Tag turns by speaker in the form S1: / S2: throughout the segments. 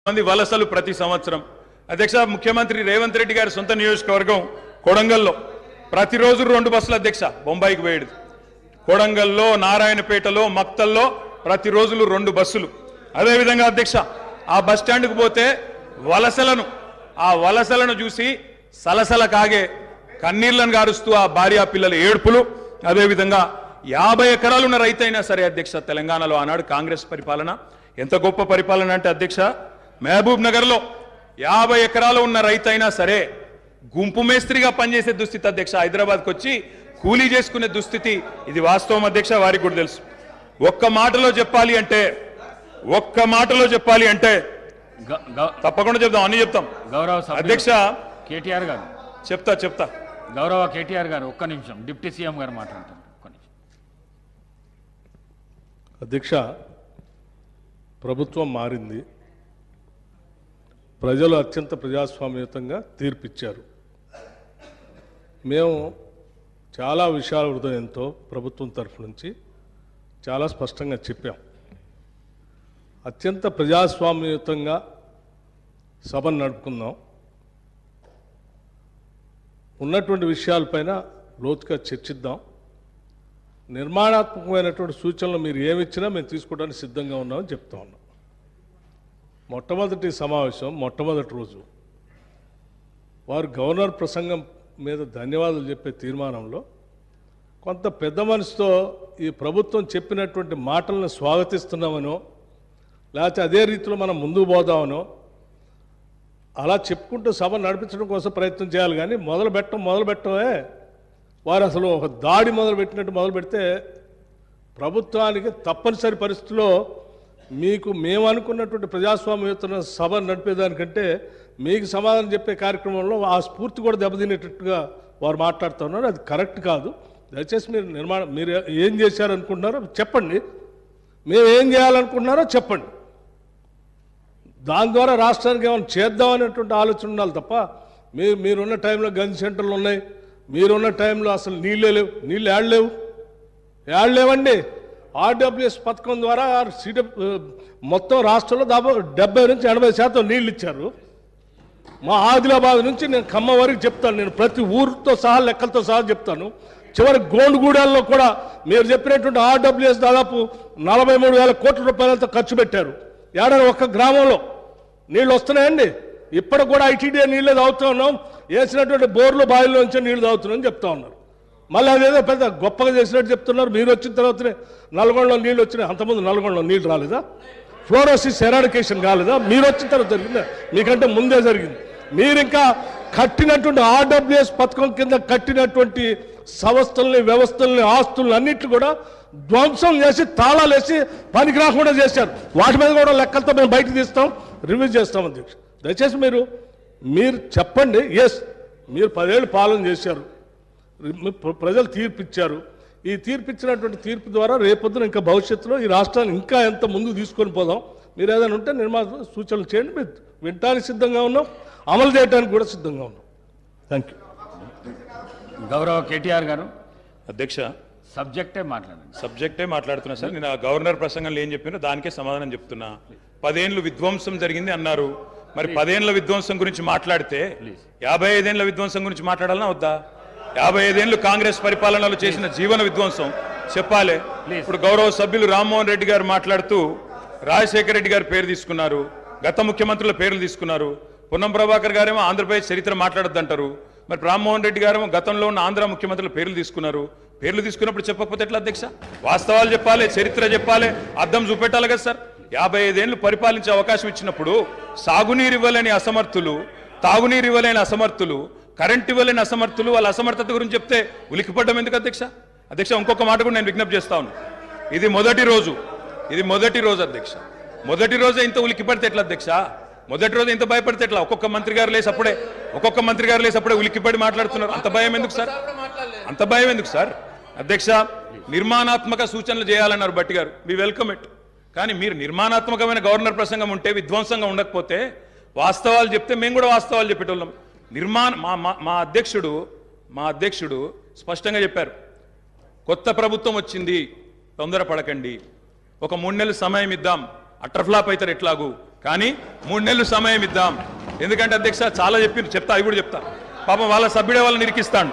S1: మంది వలసలు ప్రతి సంవత్సరం. అధ్యక్ష, ముఖ్యమంత్రి రేవంత్ రెడ్డి గారి సొంత నియోజకవర్గం కొడంగల్లో ప్రతిరోజు 2 బస్సులు అధ్యక్ష బొంబాయికి పోయేది. కొడంగల్లో, నారాయణపేటలో, మక్తల్లో ప్రతిరోజు 2 బస్సులు. అదేవిధంగా అధ్యక్ష, ఆ బస్ స్టాండ్కు పోతే ఆ వలసలను చూసి సలసల కాగే కన్నీళ్లను గారుస్తూ ఆ భార్యా పిల్లల ఏడుపులు. అదేవిధంగా 50 ఎకరాలు ఉన్న రైతైనా సరే అధ్యక్ష, తెలంగాణలో ఆనాడు కాంగ్రెస్ పరిపాలన ఎంత గొప్ప పరిపాలన అంటే అధ్యక్ష, మహబూబ్ నగర్లో 50 ఎకరాలు ఉన్న రైతైనా సరే గుంపు మేస్త్రిగా పనిచేసే దుస్థితి అధ్యక్ష. హైదరాబాద్కి వచ్చి కూలీ చేసుకునే దుస్థితి. ఇది వాస్తవం అధ్యక్ష, వారికి కూడా తెలుసు. ఒక్క మాటలో చెప్పాలి అంటే తప్పకుండా చెప్తాం, అన్ని చెప్తాం.
S2: గౌరవ
S1: అధ్యక్ష
S2: కేటీఆర్ గారు
S1: చెప్తా
S2: గౌరవ కేటీఆర్ గారు ఒక్క నిమిషం, డిప్యూటీ సీఎం గారు మాట్లాడతారు. ఒక్క నిమిషం.
S3: అధ్యక్ష, ప్రభుత్వం మారింది, ప్రజలు అత్యంత ప్రజాస్వామ్యయుతంగా తీర్పిచ్చారు. మేము చాలా విషయాల హృదయంతో ప్రభుత్వం తరఫు నుంచి చాలా స్పష్టంగా చెప్పాం. అత్యంత ప్రజాస్వామ్యయుతంగా సభను నడుపుకుందాం, ఉన్నటువంటి విషయాలపైన లోతుగా చర్చిద్దాం, నిర్మాణాత్మకమైనటువంటి సూచనలు మీరు ఏమిచ్చినా మేము తీసుకోవడానికి సిద్ధంగా ఉన్నామని చెప్తా ఉన్నాం. మొట్టమొదటి సమావేశం, మొట్టమొదటి రోజు వారు గవర్నర్ ప్రసంగం మీద ధన్యవాదాలు చెప్పే తీర్మానంలో కొంత పెద్ద మనసుతో ఈ ప్రభుత్వం చెప్పినటువంటి మాటలను స్వాగతిస్తున్నామనో, లేకపోతే అదే రీతిలో మనం ముందుకు పోదామనో అలా చెప్పుకుంటూ సభ నడిపించడం కోసం ప్రయత్నం చేయాలి. కానీ మొదలుపెట్టమే వారు అసలు ఒక దాడి మొదలుపెట్టినట్టు మొదలు పెడితే ప్రభుత్వానికి తప్పనిసరి పరిస్థితిలో మేము అనుకున్నటువంటి ప్రజాస్వామ్యయుత సభ నడిపేదానికంటే మీకు సమాధానం చెప్పే కార్యక్రమంలో ఆ స్ఫూర్తి కూడా దెబ్బతినేటట్టుగా వారు మాట్లాడుతూ ఉన్నారు. అది కరెక్ట్ కాదు. దయచేసి మీరు ఏం చేశారనుకుంటున్నారో చెప్పండి, మేము ఏం చేయాలనుకుంటున్నారో చెప్పండి. దాని ద్వారా రాష్ట్రానికి ఏమైనా చేద్దామనేటువంటి ఆలోచన ఉండాలి తప్ప మీరున్న టైంలో గన్ సెంటర్లు ఉన్నాయి, మీరున్న టైంలో అసలు నీళ్ళే లేవు. నీళ్ళు ఏడలేవండి. ఆర్డబ్ల్యూఎస్ పథకం ద్వారా మొత్తం రాష్ట్రంలో దాదాపు 70 నుంచి 80% నీళ్ళు ఇచ్చారు. మా ఆదిలాబాద్ నుంచి నేను ఖమ్మం వరకు చెప్తాను, నేను ప్రతి ఊరితో సహా లెక్కలతో సహా చెప్తాను. చివరి గోండుగూడల్లో కూడా మీరు చెప్పినటువంటి ఆర్డబ్ల్యూఎస్ దాదాపు 43,000 కోట్ల రూపాయలతో ఖర్చు పెట్టారు. ఏడాది ఒక్క గ్రామంలో నీళ్ళు వస్తున్నాయండి. ఇప్పటికి కూడా ఐటీడీ నీళ్ళే తాగుతూ ఉన్నాం, వేసినటువంటి బోర్లు బావిలో నుంచి నీళ్లు తాగుతున్నామని చెప్తా ఉన్నారు. మళ్ళీ అదేదో పెద్ద గొప్పగా చేసినట్టు చెప్తున్నారు. మీరు వచ్చిన తర్వాతనే నల్గొండలో నీళ్ళు వచ్చినాయి, అంతకుముందు నల్గొండలో నీళ్ళు రాలేదా? ఫ్లోరోసిస్ ఎరాడికేషన్ కాలేదా? మీరు వచ్చిన తర్వాత జరిగిందా? మీకంటే ముందే జరిగింది. మీరు ఇంకా కట్టినటువంటి ఆర్డబ్ల్యూఎస్ పథకం కింద కట్టినటువంటి సంస్థల్ని, వ్యవస్థల్ని, ఆస్తుల్ని అన్నిట్లు కూడా ధ్వంసం చేసి తాళాలు వేసి పనికి రాకుండా చేశారు. వాటి మీద కూడా లెక్కలతో మేము బయటకు తీస్తాం, రివ్యూ చేస్తాం. అధ్యక్ష, దయచేసి మీరు చెప్పండి. మీరు 10 ఏళ్ళు పాలన చేశారు, ప్రజలు తీర్పిచ్చారు. ఈ తీర్పిచ్చినటువంటి తీర్పు ద్వారా రేపొద్దున ఇంకా భవిష్యత్తులో ఈ రాష్ట్రాన్ని ఇంకా ఎంత ముందుకు తీసుకొని పోదాం. మీరు ఏదైనా ఉంటే సూచనలు చేయండి, మీరు వినడానికి సిద్ధంగా ఉన్నాం, అమలు చేయడానికి కూడా సిద్ధంగా ఉన్నాం. Thank you.
S2: గౌరవ కేటీఆర్ గారు
S1: అధ్యక్ష,
S2: సబ్జెక్టే
S1: మాట్లాడుతున్నా సార్. నేను ఆ గవర్నర్ ప్రసంగంలో ఏం చెప్పినా దానికే సమాధానం చెప్తున్నా. 10 ఏళ్ళు విధ్వంసం జరిగింది అన్నారు. మరి 10 ఏళ్ల విధ్వంసం గురించి మాట్లాడితే 55 ఏళ్ల విధ్వంసం గురించి మాట్లాడాలన్నా వద్దా? 55 ఏళ్లు కాంగ్రెస్ పరిపాలనలో చేసిన జీవన విధ్వంసం చెప్పాలి. ఇప్పుడు గౌరవ సభ్యులు రామ్మోహన్ రెడ్డి గారు మాట్లాడుతూ రాజశేఖర రెడ్డి గారి పేరు తీసుకున్నారు, గత ముఖ్యమంత్రుల పేర్లు తీసుకున్నారు. పొన్నం ప్రభాకర్ గారేమో ఆంధ్రప్రదేశ్ చరిత్ర మాట్లాడొద్దంటారు. మరి రామ్మోహన్ రెడ్డి గారేమో గతంలో ఉన్న ఆంధ్ర ముఖ్యమంత్రుల పేర్లు తీసుకున్నారు. పేర్లు తీసుకున్నప్పుడు చెప్పకపోతే ఎట్లా అధ్యక్ష? వాస్తవాలు చెప్పాలి, చరిత్ర చెప్పాలి, అర్థం చూపెట్టాలి కదా సార్. 55 ఏళ్లు పరిపాలించే అవకాశం ఇచ్చినప్పుడు సాగునీరు ఇవ్వలేని అసమర్థులు, తాగునీరు ఇవ్వలేని అసమర్థులు, కరెంట్ ఇవ్వలేని అసమర్థులు, వాళ్ళ అసమర్థత గురించి చెప్తే ఉలికిపడ్డం ఎందుకు అధ్యక్ష? అధ్యక్ష, ఇంకొక మాట కూడా నేను విజ్ఞప్తి చేస్తా ఉన్నాను. ఇది మొదటి రోజు అధ్యక్ష. మొదటి రోజే ఇంత ఉలికిపడితే ఎట్లా అధ్యక్ష? మొదటి రోజు ఇంత భయపడితే ఎట్లా? ఒక్కొక్క మంత్రి గారు లేసి అప్పుడే ఉలికిపడి మాట్లాడుతున్నారు. అంత భయం ఎందుకు సార్? అధ్యక్ష, నిర్మాణాత్మక సూచనలు చేయాలన్నారు భట్టి గారు, మీ వెల్కమ్ ఇట్. కానీ మీరు నిర్మాణాత్మకమైన గవర్నర్ ప్రసంగం ఉంటే, విధ్వంసంగా ఉండకపోతే, వాస్తవాలు చెప్తే మేము కూడా వాస్తవాలు చెప్పేటోళ్ళం. మా అధ్యక్షుడు స్పష్టంగా చెప్పారు, కొత్త ప్రభుత్వం వచ్చింది, తొందరపడకండి, ఒక 3 నెలలు సమయం ఇద్దాం, అట్రఫ్లాప్ అవుతారు ఎట్లాగూ, కానీ 3 నెలలు సమయం ఇద్దాం. ఎందుకంటే అధ్యక్ష చాలా చెప్తా అవి కూడా చెప్తా. పాపం వాళ్ళ సభ్యుడే వాళ్ళని ఇరికిస్తాడు.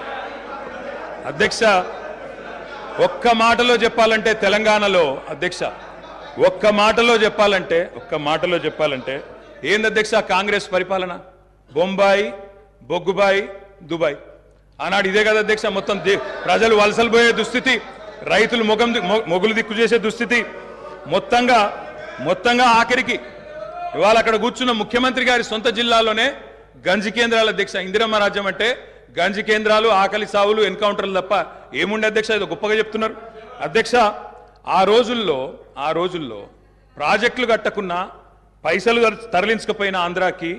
S1: అధ్యక్ష ఒక్క మాటలో చెప్పాలంటే తెలంగాణలో అధ్యక్ష ఒక్క మాటలో చెప్పాలంటే ఏంది అధ్యక్ష కాంగ్రెస్ పరిపాలన? బొంబాయి, బొగ్గుబాయి, దుబాయ్. ఆనాడు ఇదే కదా అధ్యక్ష. మొత్తం ప్రజలు వలసలు పోయే దుస్థితి, రైతులు మొగులు దిక్కు చేసే దుస్థితి, మొత్తంగా ఆఖరికి ఇవాళ అక్కడ కూర్చున్న ముఖ్యమంత్రి గారి సొంత జిల్లాలోనే గంజి కేంద్రాల అధ్యక్ష. ఇందిరమ్మ రాజ్యం అంటే గంజి కేంద్రాలు, ఆకలి సావులు, ఎన్కౌంటర్లు తప్ప ఏముండే అధ్యక్ష? ఇది గొప్పగా చెప్తున్నారు అధ్యక్ష. ఆ రోజుల్లో ప్రాజెక్టులు కట్టకున్నా, పైసలు తరలించకపోయినా ఆంధ్రాకి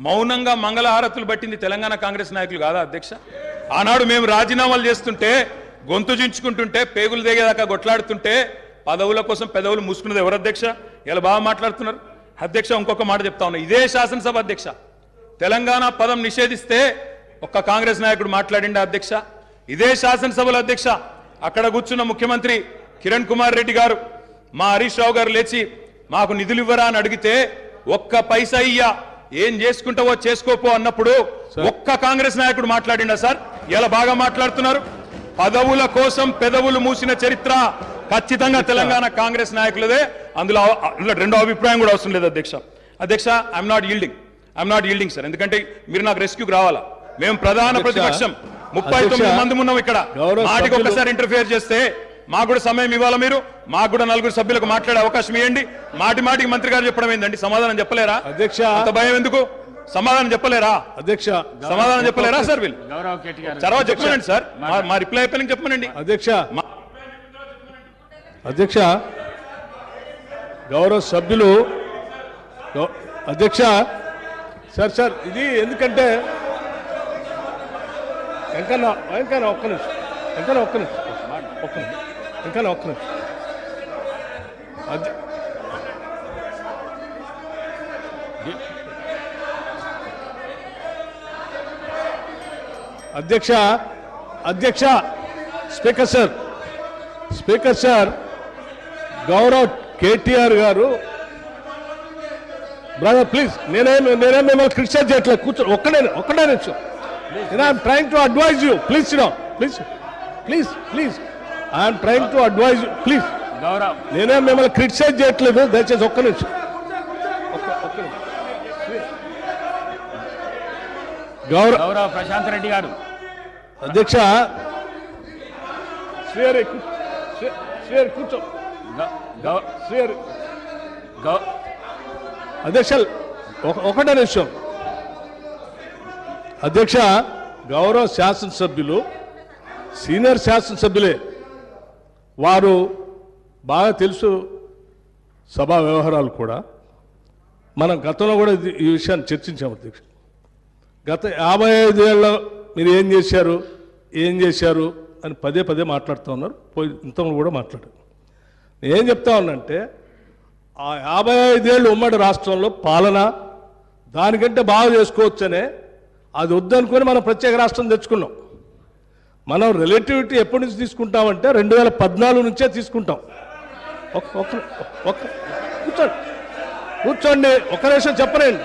S1: మౌనంగా మంగళహారతులు పట్టింది తెలంగాణ కాంగ్రెస్ నాయకులు కాదా అధ్యక్ష? ఆనాడు మేము రాజీనామాలు చేస్తుంటే, గొంతు చించుకుంటుంటే, పేగులు దిగేదాకా కొట్లాడుతుంటే పదవుల కోసం పెదవులు మూసుకున్నది ఎవరు అధ్యక్ష? ఇలా బాగా మాట్లాడుతున్నారు అధ్యక్ష. ఇంకొక మాట చెప్తా ఉన్నా. ఇదే శాసనసభ అధ్యక్ష తెలంగాణ పదం నిషేధిస్తే ఒక్క కాంగ్రెస్ నాయకుడు మాట్లాడిండా అధ్యక్ష? ఇదే శాసనసభలో అధ్యక్ష అక్కడ కూర్చున్న ముఖ్యమంత్రి కిరణ్ కుమార్ రెడ్డి గారు, మా హరీష్ రావు గారు లేచి మాకు నిధులు ఇవ్వరా అని అడిగితే ఒక్క పైసా ఇయ్యా, ఏం చేసుకుంటావో చేసుకోపో అన్నప్పుడు ఒక్క కాంగ్రెస్ నాయకుడు మాట్లాడిండా సార్? ఇలా బాగా మాట్లాడుతున్నారు. పదవుల కోసం పెదవులు మూసిన చరిత్ర ఖచ్చితంగా తెలంగాణ కాంగ్రెస్ నాయకులదే. అందులో రెండో అభిప్రాయం కూడా అవసరం లేదు అధ్యక్ష. I'm not yielding sir. ఎందుకంటే మీరు నాకు రెస్క్యూకి రావాలా. మేము ప్రధాన ప్రతిపక్షం 39 మంది ఉన్నాం ఇక్కడ. మాటికి ఒక్కసారి ఇంటర్ఫియర్ చేస్తే మాకు కూడా సమయం ఇవ్వాలా. మీరు మాకు కూడా 4 సభ్యులకు మాట్లాడే అవకాశం ఇవ్వండి. మాటికి మంత్రి గారు చెప్పడం ఏంటండి? సమాధానం చెప్పలేరా అధ్యక్ష? అంత భయం ఎందుకు? సమాధానం చెప్పలేరా అధ్యక్ష? సమాధానం చెప్పలేరా సార్? వీళ్ళు తర్వాత చెప్పమనండి సార్. మా రిప్లై అయిపోయిన చెప్పమనండి
S3: అధ్యక్ష. గౌరవ సభ్యులు అధ్యక్ష. సార్ ఇది ఎందుకంటే వెంకన్న ఒక్క నిమిషం అధ్యక్ష స్పీకర్ సార్ గౌరవ్ కేటీఆర్ గారు, బ్రదర్ ప్లీజ్, నేనేం మిమ్మల్ని క్రిటిసైజ్ చేయట్లేదు. కూర్చో ఒక్కడే నిమిషం. I'm trying to advise you. Please I'm trying to advise you. Please, నేనేం మిమ్మల్ని క్రిటిసైజ్ చేయట్లేదు. దయచేసి ఒక్క నిమిషం.
S2: గౌరవ ప్రశాంత్ రెడ్డి గారు
S3: అధ్యక్ష. కూర్చో అధ్యక్ష. ఒకటే నిమిషం అధ్యక్ష. గౌరవ శాసనసభ్యులు సీనియర్ శాసనసభ్యులే, వారు బాగా తెలుసు సభా వ్యవహారాలు కూడా. మనం గతంలో కూడా ఈ విషయాన్ని చర్చించాము అధ్యక్ష. గత 55 ఏళ్ళలో మీరు ఏం చేశారు అని పదే మాట్లాడుతూ ఉన్నారు. ఇంతలో కూడా మాట్లాడారు. నేనేం చెప్తా ఉన్నానంటే, ఆ 55 ఏళ్ళు ఉమ్మడి రాష్ట్రంలో పాలన దానికంటే బాగా చేసుకోవచ్చనే, అది వద్దనుకొని మనం ప్రత్యేక రాష్ట్రం తెచ్చుకున్నాం. మనం రిలేటివిటీ ఎప్పటి నుంచి తీసుకుంటామంటే 2014 నుంచే తీసుకుంటాం. కూర్చోండి, ఒక్క నిమిషం చెప్పనండి.